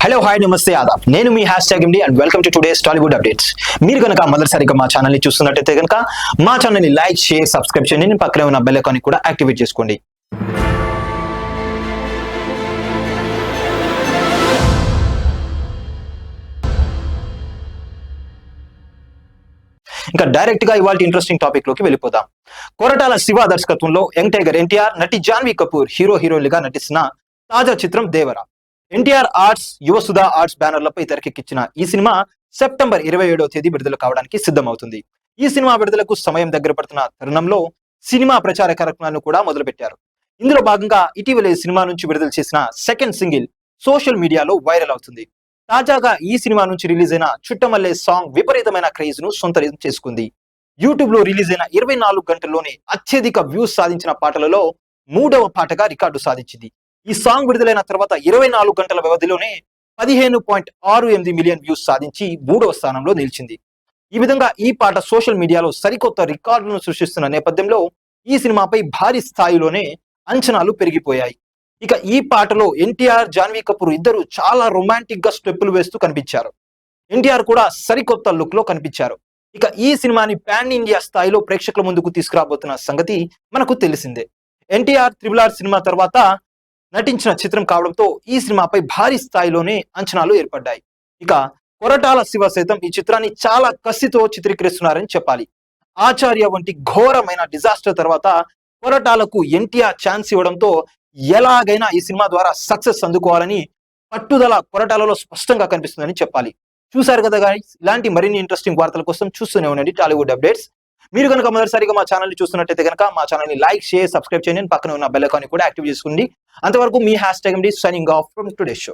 Hello hi నమస్తే ఆదాబ్. నేను మీ #MD and welcome to today's Tollywood updates. మీరు కనుక మొదటిసారిగా మా ఛానల్ని చూస్తున్నట్టయితే కనుక మా ఛానల్ని లైక్, షేర్, సబ్స్క్రైబ్ చేయండి. పక్కనే ఉన్న బెల్ ఐకాన్ కూడా యాక్టివేట్ చేసుకోండి. ఇంకా డైరెక్ట్ గా ఇవాళ ఇంట్రెస్టింగ్ టాపిక్ లోకి వెళ్ళిపోదాం. కొరటాల శివ దర్శకత్వంలో యంగ్ టైగర్ ఎన్టీఆర్, నటి జాన్వీ కపూర్ హీరోయిన్లుగా నటిస్తున్న తాజా చిత్రం దేవర. ఎన్టీఆర్ ఆర్ట్స్, యువసుధ ఆర్ట్స్ బ్యానర్లపై తెరకెక్కించిన ఈ సినిమా సెప్టెంబర్ 27వ తేదీ విడుదల కావడానికి సిద్ధమవుతుంది. ఈ సినిమా విడుదలకు సమయం దగ్గర పడుతున్న తరుణంలో సినిమా ప్రచార కార్యక్రమాలను కూడా మొదలుపెట్టారు. ఇందులో భాగంగా ఇటీవలే సినిమా నుంచి విడుదల చేసిన సెకండ్ సింగిల్ సోషల్ మీడియాలో వైరల్ అవుతుంది. తాజాగా ఈ సినిమా నుంచి రిలీజ్ అయిన చుట్టమల్లే సాంగ్ విపరీతమైన క్రేజ్ ను సొంతం చేసుకుంది. యూట్యూబ్ లో రిలీజ్ అయిన 24 గంటల్లోనే అత్యధిక వ్యూస్ సాధించిన పాటలలో 3వ పాటగా రికార్డు సాధించింది. ఈ సాంగ్ విడుదలైన తర్వాత 24 గంటల వ్యవధిలోనే 15.68 మిలియన్ వ్యూస్ సాధించి 3వ స్థానంలో నిలిచింది. ఈ విధంగా ఈ పాట సోషల్ మీడియాలో సరికొత్త రికార్డులను సృష్టిస్తున్న నేపథ్యంలో ఈ సినిమాపై భారీ స్థాయిలోనే అంచనాలు పెరిగిపోయాయి. ఇక ఈ పాటలో ఎన్టీఆర్, జాన్వీ కపూర్ ఇద్దరు చాలా రొమాంటిక్ గా స్టెప్పులు వేస్తూ కనిపించారు. ఎన్టీఆర్ కూడా సరికొత్త లుక్ లో కనిపించారు. ఇక ఈ సినిమాని పాన్ ఇండియా స్థాయిలో ప్రేక్షకుల ముందుకు తీసుకురాబోతున్న సంగతి మనకు తెలిసిందే. ఎన్టీఆర్ RRR సినిమా తర్వాత నటించిన చిత్రం కావడంతో ఈ సినిమాపై భారీ స్థాయిలోనే అంచనాలు ఏర్పడ్డాయి. ఇక కొరటాల శివ సైతం ఈ చిత్రాన్ని చాలా కసితో చిత్రీకరిస్తున్నారని చెప్పాలి. ఆచార్య వంటి ఘోరమైన డిజాస్టర్ తర్వాత కొరటాలకు ఎన్టీఆర్ ఛాన్స్ ఇవ్వడంతో ఎలాగైనా ఈ సినిమా ద్వారా సక్సెస్ అందుకోవాలని పట్టుదల కొరటాలలో స్పష్టంగా కనిపిస్తుందని చెప్పాలి. చూసారు కదా గాయ్స్, ఇలాంటి మరిన్ని ఇంట్రెస్టింగ్ వార్తల కోసం చూస్తూనే ఉండండి టాలీవుడ్ అప్డేట్స్. మీరు కనుక మొదటిసారిగా మా ఛానల్ని చూస్తున్నట్టయితే కనుక మా ఛానల్ని లైక్, షేర్, సబ్స్క్రైబ్ చేయండి. పక్కన ఉన్న బెల్ ఐకాన్ కూడా యాక్టివ్ చేసుకోండి. అంతవరకు మీ #MD signing off from today show.